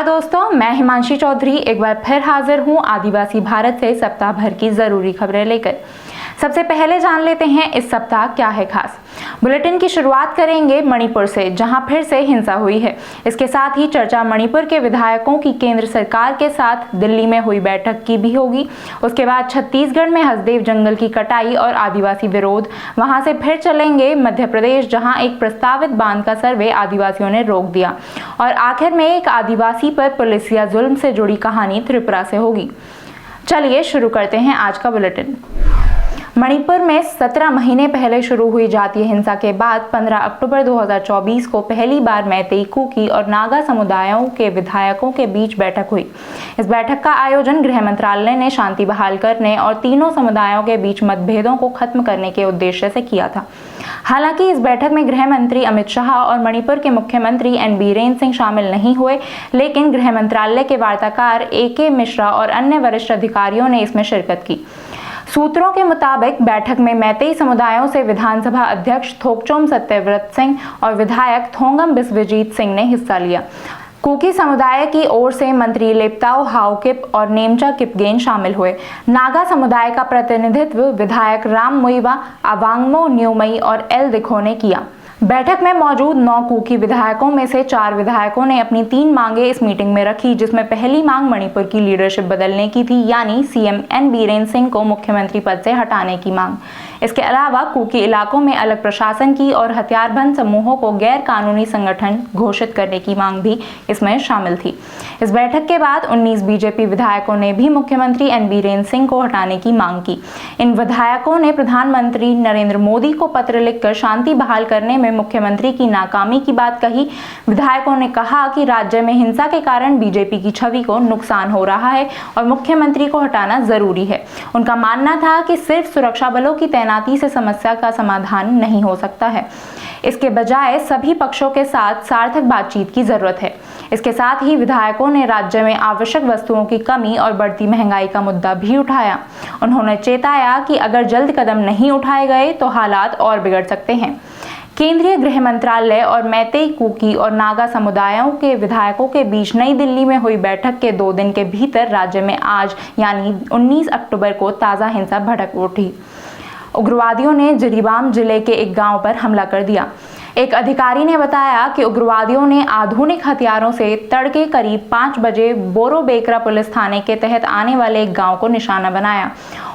नमस्कार दोस्तों, मैं हिमांशी चौधरी एक बार फिर हाजिर हूं आदिवासी भारत से सप्ताह भर की जरूरी खबरें लेकर। सबसे पहले जान लेते हैं इस सप्ताह क्या है खास। बुलेटिन की शुरुआत करेंगे मणिपुर से, जहां फिर से हिंसा हुई है। इसके साथ ही चर्चा मणिपुर के विधायकों की केंद्र सरकार के साथ दिल्ली में हुई बैठक की भी होगी। उसके बाद छत्तीसगढ़ में हसदेव जंगल की कटाई और आदिवासी विरोध। वहां से फिर चलेंगे मध्य प्रदेश, जहां एक प्रस्तावित बांध का सर्वे आदिवासियों ने रोक दिया। और आखिर में एक आदिवासी पर पुलिस या जुल्म से जुड़ी कहानी त्रिपुरा से होगी। चलिए शुरू करते हैं आज का बुलेटिन। मणिपुर में 17 महीने पहले शुरू हुई जातीय हिंसा के बाद 15 अक्टूबर 2024 को पहली बार मैतेई, कुकी और नागा समुदायों के विधायकों के बीच बैठक हुई। इस बैठक का आयोजन गृह मंत्रालय ने शांति बहाल करने और तीनों समुदायों के बीच मतभेदों को खत्म करने के उद्देश्य से किया था। हालांकि इस बैठक में गृह मंत्री अमित शाह और मणिपुर के मुख्यमंत्री एन बीरेन सिंह शामिल नहीं हुए, लेकिन गृह मंत्रालय के वार्ताकार AK मिश्रा और अन्य वरिष्ठ अधिकारियों ने इसमें शिरकत की। सूत्रों के मुताबिक बैठक में मैतेई समुदायों से विधानसभा अध्यक्ष थोकचोम सत्यव्रत सिंह और विधायक थोंगम बिस्वजीत सिंह ने हिस्सा लिया। कुकी समुदाय की ओर से मंत्री लेप्ताओ हाओकिप और नेमचा किपगेन शामिल हुए। नागा समुदाय का प्रतिनिधित्व विधायक राम मुइवा, अवांगमो न्यूमई और एल दिखो ने किया। बैठक में मौजूद 9 कुकी विधायकों में से 4 विधायकों ने अपनी 3 मांगे इस मीटिंग में रखी, जिसमें पहली मांग मणिपुर की लीडरशिप बदलने की थी, यानी CM एन बीरेन सिंह को मुख्यमंत्री पद से हटाने की मांग। इसके अलावा कुकी इलाकों में अलग प्रशासन की और हथियारबंद समूहों को गैर कानूनी संगठन घोषित करने की मांग भी इसमें शामिल थी। इस बैठक के बाद 19 BJP विधायकों ने भी मुख्यमंत्री एन बीरेन सिंह को हटाने की मांग की। इन विधायकों ने प्रधानमंत्री नरेंद्र मोदी को पत्र लिखकर शांति बहाल करने में मुख्यमंत्री की नाकामी की बात कही। विधायकों ने कहा कि राज्य में हिंसा के कारण BJP की छवि को नुकसान हो रहा है और मुख्यमंत्री को हटाना जरूरी है। उनका मानना था कि सिर्फ सुरक्षा बलों की तैनाती से समस्या का समाधान नहीं हो सकता है। इसके बजाय सभी पक्षों के साथ सार्थक बातचीत की जरूरत है। इसके साथ ही विधायकों ने राज्य में आवश्यक वस्तुओं की कमी और बढ़ती महंगाई का मुद्दा भी उठाया। उन्होंने चेताया कि अगर जल्द कदम नहीं उठाए गए तो हालात और बिगड़ सकते हैं। केंद्रीय गृह मंत्रालय और मैतेई, कुकी और नागा समुदायों के विधायकों के बीच नई दिल्ली में हुई बैठक के 2 दिन के भीतर राज्य में आज यानी 19 अक्टूबर को ताज़ा हिंसा भड़क उठी। उग्रवादियों ने जिरीबाम जिले के एक गांव पर हमला कर दिया। एक अधिकारी ने बताया कि उग्रवादियों ने आधुनिक हथियारों से तड़के करीब 5 बजे बोरोबेकरा पुलिस थाने के तहत आने वाले एक गांव को निशाना बनाया।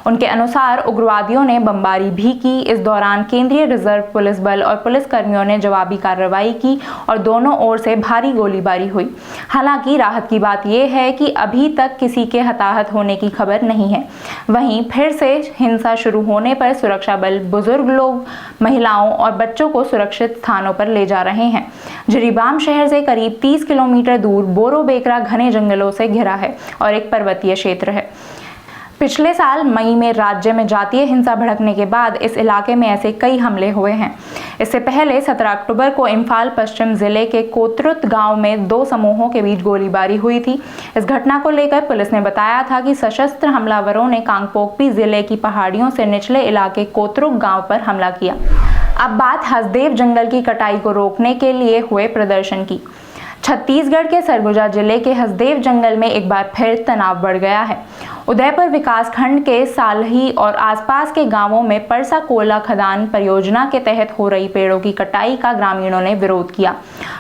उनके अनुसार उग्रवादियों ने बमबारी भी की। इस दौरान केंद्रीय रिजर्व पुलिस बल और पुलिस कर्मियों ने जवाबी कार्रवाई की और दोनों ओर से भारी गोलीबारी हुई। हालांकि राहत की बात यह है कि अभी तक किसी के हताहत होने की खबर नहीं है। वहीं फिर से हिंसा शुरू होने पर सुरक्षा बल बुजुर्ग लोग, महिलाओं और बच्चों को सुरक्षित स्थानों पर ले जा रहे हैं। जिरीबाम शहर से करीब 30 किलोमीटर दूर बोरोबेकरा घने जंगलों से घिरा है और एक पर्वतीय क्षेत्र है। पिछले साल मई में राज्य में जातीय हिंसा भड़कने के बाद इस इलाके में ऐसे कई हमले हुए हैं। इससे पहले 17 अक्टूबर को इम्फाल पश्चिम जिले के कोतरुत गांव में 2 समूहों के बीच गोलीबारी हुई थी। इस घटना को लेकर पुलिस ने बताया था कि सशस्त्र हमलावरों ने कांगपोकपी जिले की पहाड़ियों से निचले इलाके कोतरुक गांव पर हमला किया। अब बात हसदेव जंगल की कटाई को रोकने के लिए हुए प्रदर्शन की। छत्तीसगढ़ के सरगुजा जिले के हसदेव जंगल में एक बार फिर तनाव बढ़ गया है। उदयपुर विकासखंड के सालही और आसपास के गांवों में परसा कोयला खदान परियोजना के तहत हो रही पेड़ों की कटाई का ग्रामीणों ने विरोध किया।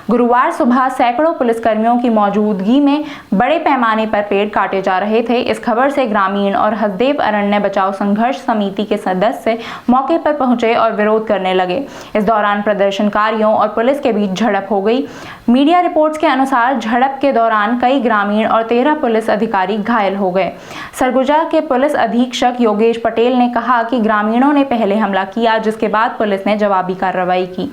गुरुवार सुबह सैकड़ों पुलिसकर्मियों की मौजूदगी में बड़े पैमाने पर पेड़ काटे जा रहे थे। इस खबर से ग्रामीण और हसदेव अरण्य बचाओ संघर्ष समिति के सदस्य मौके पर पहुंचे और विरोध करने लगे। इस दौरान प्रदर्शनकारियों और पुलिस के बीच झड़प हो गई। मीडिया रिपोर्ट्स के अनुसार झड़प के दौरान कई ग्रामीण और 13 पुलिस अधिकारी घायल हो गए। सरगुजा के पुलिस अधीक्षक योगेश पटेल ने कहा कि ग्रामीणों ने पहले हमला किया, जिसके बाद पुलिस ने जवाबी कार्रवाई की।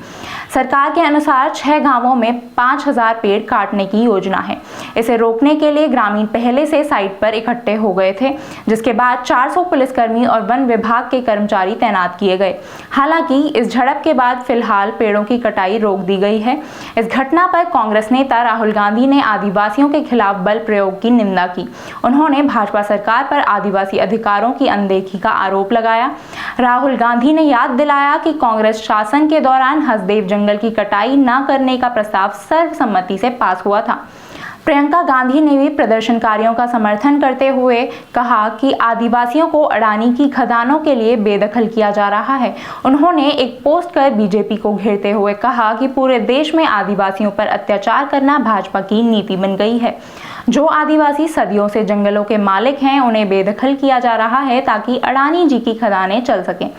सरकार के अनुसार 6 गांवों में 5000 पेड़ काटने की योजना है। इसे रोकने के लिए ग्रामीण पहले से साइट पर इकट्ठे हो गए थे, जिसके बाद 400 पुलिसकर्मी और वन विभाग के कर्मचारी तैनात किए गए। हालांकि इस झड़प के बाद फिलहाल पेड़ों की कटाई रोक दी गई है। इस घटना पर कांग्रेस नेता राहुल गांधी ने आदिवासियों के खिलाफ बल प्रयोग की निंदा की। उन्होंने भाजपा सरकार पर आदिवासी अधिकारों की अनदेखी का आरोप लगाया। राहुल गांधी ने याद दिलाया कि कांग्रेस शासन के दौरान हसदेव जंगल की कटाई न करने का प्रस्ताव सर्वसम्मति से पास हुआ था। प्रियंका गांधी ने भी प्रदर्शनकारियों का समर्थन करते हुए कहा कि आदिवासियों को अडानी की खदानों के लिए बेदखल किया जा रहा है। उन्होंने एक पोस्ट कर बीजेपी को घेरते हुए कहा कि पूरे देश में आदिवासियों पर अत्याचार करना भाजपा की नीति बन गई है। जो आदिवासी सदियों से जंगलों के मालिक हैं उन्हें बेदखल किया जा रहा है ताकि अडानी जी की खदानें चल सकें।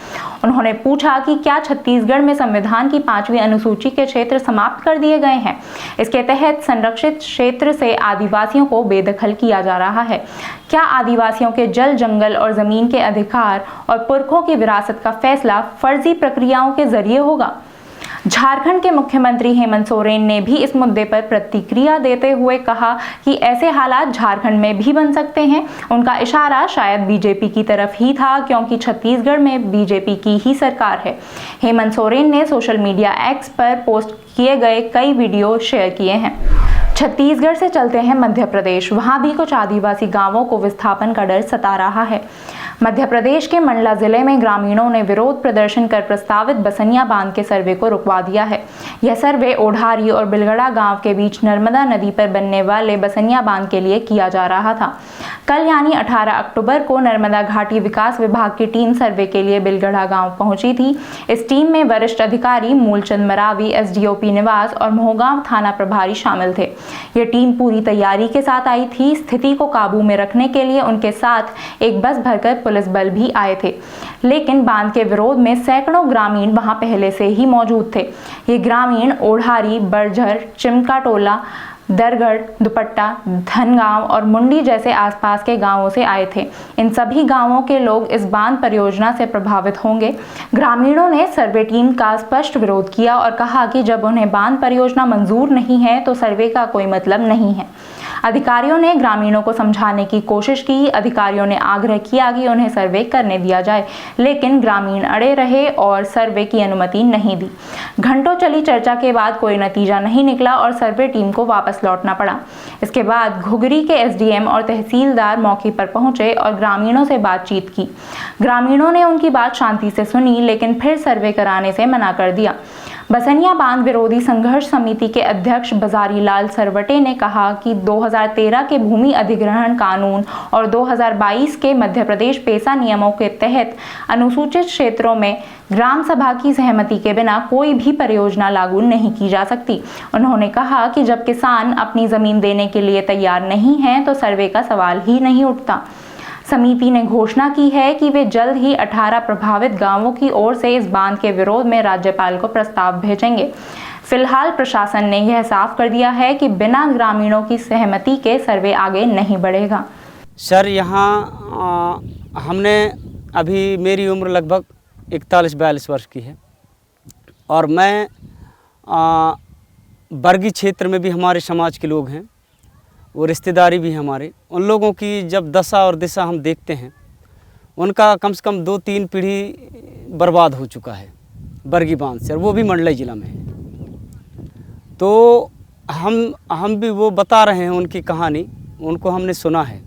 उन्होंने पूछा कि क्या छत्तीसगढ़ में संविधान की 5वीं अनुसूची के क्षेत्र समाप्त कर दिए गए हैं। इसके तहत संरक्षित क्षेत्र से आदिवासियों को बेदखल किया जा रहा है। क्या आदिवासियों के जल, जंगल और जमीन के अधिकार और पुरखों की विरासत का फैसला फर्जी प्रक्रियाओं के जरिए होगा। झारखंड के मुख्यमंत्री हेमंत सोरेन ने भी इस मुद्दे पर प्रतिक्रिया देते हुए कहा कि ऐसे हालात झारखंड में भी बन सकते हैं। उनका इशारा शायद बीजेपी की तरफ ही था क्योंकि छत्तीसगढ़ में बीजेपी की ही सरकार है। हेमंत सोरेन ने सोशल मीडिया एक्स पर पोस्ट किए गए कई वीडियो शेयर किए हैं। छत्तीसगढ़ से चलते हैं मध्य प्रदेश। वहां भी कुछ आदिवासी गांवों को विस्थापन का डर सता रहा है। मध्य प्रदेश के मंडला जिले में ग्रामीणों ने विरोध प्रदर्शन कर प्रस्तावित बसनिया बांध के सर्वे को रुकवा दिया है। यह सर्वे ओढ़ारी और बिलगड़ा गांव के बीच नर्मदा नदी पर बनने वाले बसनिया बांध के लिए किया जा रहा था। कल यानी 18 अक्टूबर को नर्मदा घाटी विकास विभाग की टीम सर्वे के लिए बिलगड़ा गांव पहुंची थी। इस टीम में वरिष्ठ अधिकारी मूलचंद मरावी, एसडीओपी निवास और मोहगांव थाना प्रभारी शामिल थे। यह टीम पूरी तैयारी के साथ आई थी। स्थिति को काबू में रखने के लिए उनके साथ एक बस भरकर पुलिस बल भी आए थे, लेकिन बांध के विरोध में सैकड़ों ग्रामीण वहां पहले से ही मौजूद थे। ये ग्रामीण ओढ़ारी, बड़झर, चिमका टोला, दरगढ़, दुपट्टा, धनगांव और मुंडी जैसे आसपास के गांवों से आए थे। इन सभी गांवों के लोग इस बांध परियोजना से प्रभावित होंगे। ग्रामीणों ने सर्वे टीम का स्पष्ट विरोध किया और कहा कि जब उन्हें बांध परियोजना मंजूर नहीं है तो सर्वे का कोई मतलब नहीं है। अधिकारियों ने ग्रामीणों को समझाने की कोशिश की। अधिकारियों ने आग्रह किया कि उन्हें सर्वे करने दिया जाए, लेकिन ग्रामीण अड़े रहे और सर्वे की अनुमति नहीं दी। घंटों चली चर्चा के बाद कोई नतीजा नहीं निकला और सर्वे टीम को वापस लौटना पड़ा। इसके बाद घुघरी के एसडीएम और तहसीलदार मौके पर पहुंचे और ग्रामीणों से बातचीत की। ग्रामीणों ने उनकी बात शांति से सुनी, लेकिन फिर सर्वे कराने से मना कर दिया। बसनिया बांध विरोधी संघर्ष समिति के अध्यक्ष बजारी लाल सरवटे ने कहा कि 2013 के भूमि अधिग्रहण कानून और 2022 के मध्य प्रदेश पेसा नियमों के तहत अनुसूचित क्षेत्रों में ग्राम सभा की सहमति के बिना कोई भी परियोजना लागू नहीं की जा सकती। उन्होंने कहा कि जब किसान अपनी जमीन देने के लिए तैयार नहीं हैं, तो सर्वे का सवाल ही नहीं उठता। समिति ने घोषणा की है कि वे जल्द ही 18 प्रभावित गांवों की ओर से इस बांध के विरोध में राज्यपाल को प्रस्ताव भेजेंगे। फिलहाल प्रशासन ने यह साफ कर दिया है कि बिना ग्रामीणों की सहमति के सर्वे आगे नहीं बढ़ेगा। सर, यहाँ हमने अभी, मेरी उम्र लगभग 41-42 वर्ष की है और मैं बरगी क्षेत्र में भी हमारे समाज के लोग हैं, वो रिश्तेदारी भी हमारे। उन लोगों की जब दशा और दिशा हम देखते हैं, उनका कम से कम 2-3 पीढ़ी बर्बाद हो चुका है बरगी बांध से, और वो भी मंडला जिला में है। तो हम भी वो बता रहे हैं उनकी कहानी, उनको हमने सुना है।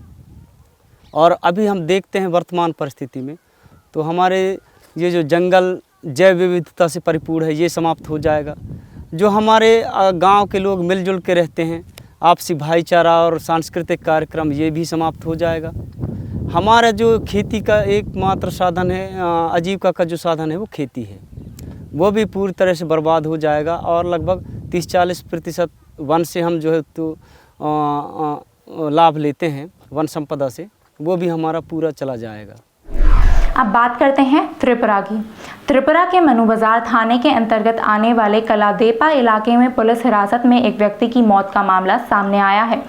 और अभी हम देखते हैं वर्तमान परिस्थिति में तो हमारे ये जो जंगल जैव विविधता से परिपूर्ण है, ये समाप्त हो जाएगा। जो हमारे गांव के लोग मिलजुल के रहते हैं, आपसी भाईचारा और सांस्कृतिक कार्यक्रम, ये भी समाप्त हो जाएगा। हमारा जो खेती का एकमात्र साधन है, आजीविका का जो साधन है, वो खेती है, वो भी पूरी तरह से बर्बाद हो जाएगा। और लगभग 30-40% वन से हम जो है तो लाभ लेते हैं, वन संपदा से, वो भी हमारा पूरा चला जाएगा। अब बात करते हैं त्रिपुरा की। त्रिपुरा के मनु बाजार थाने के अंतर्गत आने वाले कलादेपा इलाके में पुलिस हिरासत में एक व्यक्ति की मौत का मामला सामने आया है।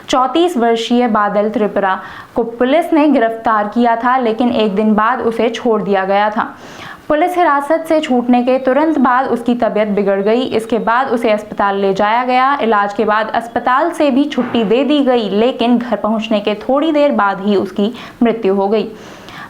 34 वर्षीय बादल त्रिपुरा को पुलिस ने गिरफ्तार किया था, लेकिन एक दिन बाद उसे छोड़ दिया गया था। पुलिस हिरासत से छूटने के तुरंत बाद उसकी तबीयत बिगड़ गई। इसके बाद उसे अस्पताल ले जाया गया। इलाज के बाद अस्पताल से भी छुट्टी दे दी गई, लेकिन घर पहुंचने के थोड़ी देर बाद ही उसकी मृत्यु हो गई।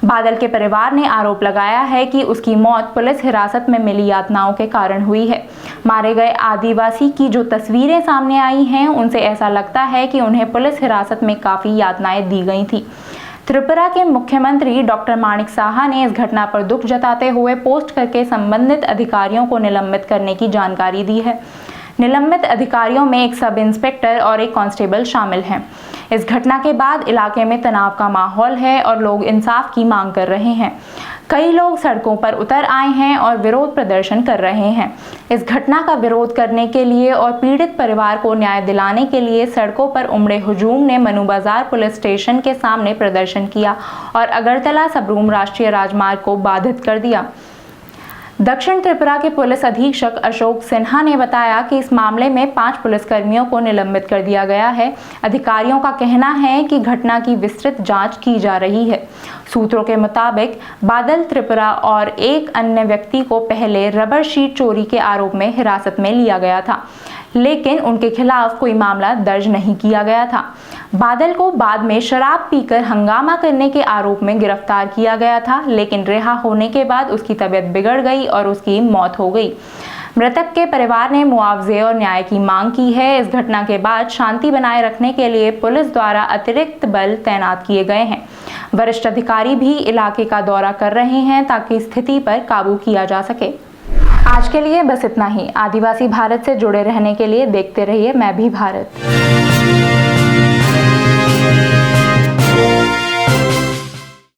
बादल के परिवार ने आरोप लगाया है कि उसकी मौत पुलिस हिरासत में मिली यातनाओं के कारण हुई है। मारे गए आदिवासी की जो तस्वीरें सामने आई हैं, उनसे ऐसा लगता है कि उन्हें पुलिस हिरासत में काफ़ी यातनाएं दी गई थी। त्रिपुरा के मुख्यमंत्री डॉक्टर माणिक साहा ने इस घटना पर दुख जताते हुए पोस्ट करके संबंधित अधिकारियों को निलंबित करने की जानकारी दी है। निलंबित अधिकारियों में एक सब इंस्पेक्टर और एक कांस्टेबल शामिल हैं। इस घटना के बाद इलाके में तनाव का माहौल है और लोग इंसाफ की मांग कर रहे हैं। कई लोग सड़कों पर उतर आए हैं और विरोध प्रदर्शन कर रहे हैं। इस घटना का विरोध करने के लिए और पीड़ित परिवार को न्याय दिलाने के लिए सड़कों पर उमड़े हुजूम ने मनु बाजार पुलिस स्टेशन के सामने प्रदर्शन किया और अगरतला सबरूम राष्ट्रीय राजमार्ग को बाधित कर दिया। दक्षिण त्रिपुरा के पुलिस अधीक्षक अशोक सिन्हा ने बताया कि इस मामले में 5 पुलिसकर्मियों को निलंबित कर दिया गया है। अधिकारियों का कहना है कि घटना की विस्तृत जांच की जा रही है। सूत्रों के मुताबिक बादल त्रिपुरा और एक अन्य व्यक्ति को पहले रबर शीट चोरी के आरोप में हिरासत में लिया गया था, लेकिन उनके खिलाफ कोई मामला दर्ज नहीं किया गया था। बादल को बाद में शराब पीकर हंगामा करने के आरोप में गिरफ्तार किया गया था, लेकिन रिहा होने के बाद उसकी तबीयत बिगड़ गई और उसकी मौत हो गई। मृतक के परिवार ने मुआवजे और न्याय की मांग की है। इस घटना के बाद शांति बनाए रखने के लिए पुलिस द्वारा अतिरिक्त बल तैनात किए गए हैं। वरिष्ठ अधिकारी भी इलाके का दौरा कर रहे हैं ताकि स्थिति पर काबू किया जा सके। आज के लिए बस इतना ही। आदिवासी भारत से जुड़े रहने के लिए देखते रहिए मैं भी भारत।